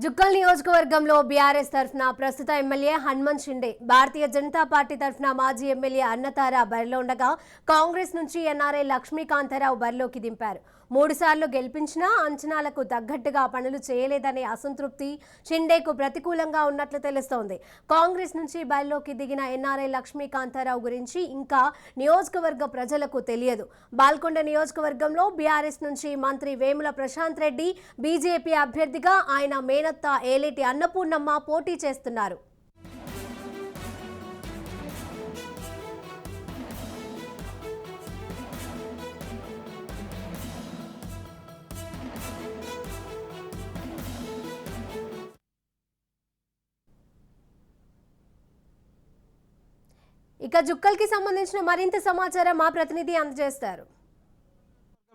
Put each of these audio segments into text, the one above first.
జుక్కల్ నియోజకవర్గంలో బీఆర్ఎస్ తరఫున ప్రస్తుత ఎమ్మెల్యే హనుమంత్ షిండే, భారతీయ జనతా పార్టీ తరఫున మాజీ ఎమ్మెల్యే అన్నతార బరిలో ఉండగా కాంగ్రెస్ నుంచి ఎన్ఆర్ఐ లక్ష్మీకాంతారావు బరిలోకి దింపారు. 3 సార్లు గెలిపించినా అంచనాలకు తగ్గట్టుగా పనులు చేయలేదనే అసంతృప్తి షిండేకు ప్రతికూలంగా ఉన్నట్లు తెలుస్తోంది. కాంగ్రెస్ నుంచి బరిలోకి దిగిన ఎన్ఆర్ఐ లక్ష్మీకాంతారావు గురించి ఇంకా నియోజకవర్గ ప్రజలకు తెలియదు. బాల్కొండ నియోజకవర్గంలో బీఆర్ఎస్ నుంచి మంత్రి వేముల ప్రశాంత్ రెడ్డి, బీజేపీ అభ్యర్థిగా ఆయన మేనత్త ఏలేటి అన్నపూర్ణమ్మ పోటీ చేస్తున్నారు. ఇక జుక్కల్కి సంబంధించిన మరింత సమాచారం మా ప్రతినిధి అందజేస్తారు.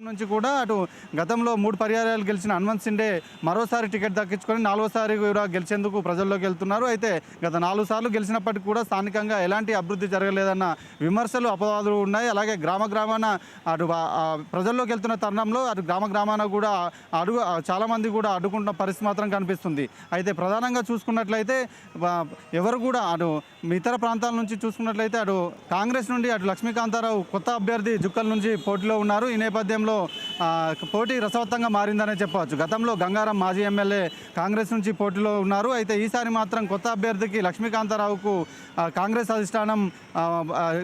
నుంచి కూడా అటు గతంలో 3 పర్యాయాలు గెలిచిన హనుమంత్ షిండే మరోసారి టికెట్ దక్కించుకొని 4వసారి కూడా గెలిచేందుకు ప్రజల్లోకి వెళ్తున్నారు. అయితే గత 4 సార్లు గెలిచినప్పటికీ కూడా స్థానికంగా ఎలాంటి అభివృద్ధి జరగలేదన్న విమర్శలు అపవాదులు ఉన్నాయి. అలాగే గ్రామాన అటు ప్రజల్లోకి వెళ్తున్న తరుణంలో అటు గ్రామాన కూడా చాలామంది కూడా అడ్డుకుంటున్న పరిస్థితి మాత్రం కనిపిస్తుంది. అయితే ప్రధానంగా చూసుకున్నట్లయితే ఎవరు కూడా అటు ఇతర ప్రాంతాల నుంచి చూసుకున్నట్లయితే అటు కాంగ్రెస్ నుండి అటు లక్ష్మీకాంతారావు కొత్త అభ్యర్థి జుక్కల్ నుంచి పోటీలో ఉన్నారు. ఈ నేపథ్యంలో పోటీ రసవత్తంగా మారిందనే చెప్పవచ్చు. గతంలో గంగారం మాజీ ఎమ్మెల్యే కాంగ్రెస్ నుంచి పోటీలో ఉన్నారు. అయితే ఈసారి మాత్రం కొత్త అభ్యర్థికి లక్ష్మీకాంతారావుకు కాంగ్రెస్ అధిష్టానం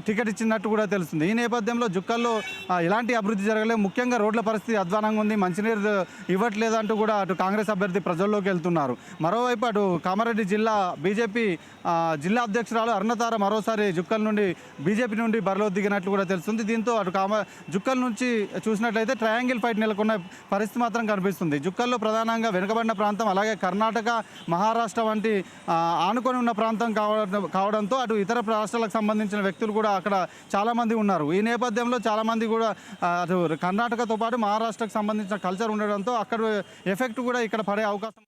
టికెట్ ఇచ్చినట్టు కూడా తెలుస్తుంది. ఈ నేపథ్యంలో జుక్కల్లో ఎలాంటి అభివృద్ధి జరగలేదు. ముఖ్యంగా రోడ్ల పరిస్థితి అధ్వానంగా ఉంది, మంచినీరు ఇవ్వట్లేదంటూ కూడా అటు కాంగ్రెస్ అభ్యర్థి ప్రజల్లోకి వెళ్తున్నారు. మరోవైపు అటు కామారెడ్డి జిల్లా బీజేపీ జిల్లా అధ్యక్షురాలు అరుణతార మరోసారి జుక్కల్ నుండి బీజేపీ నుండి బరిలో దిగినట్లు కూడా తెలుస్తుంది. దీంతో అటు జుక్కల్ నుంచి చూసినట్లయితే ట్రయాంగిల్ ఫైట్ నెలకొన్న పరిస్థితి మాత్రం కనిపిస్తుంది. జుక్కల్లో ప్రధానంగా వెనుకబడిన ప్రాంతం, అలాగే కర్ణాటక, మహారాష్ట్ర వంటి ఆనుకొని ఉన్న ప్రాంతం కావడంతో అటు ఇతర రాష్ట్రాలకు సంబంధించిన వ్యక్తులు కూడా అక్కడ చాలామంది ఉన్నారు. ఈ నేపథ్యంలో చాలామంది కూడా అటు కర్ణాటకతో పాటు మహారాష్ట్రకు సంబంధించిన కల్చర్ ఉండడంతో అక్కడ ఎఫెక్ట్ కూడా ఇక్కడ పడే అవకాశం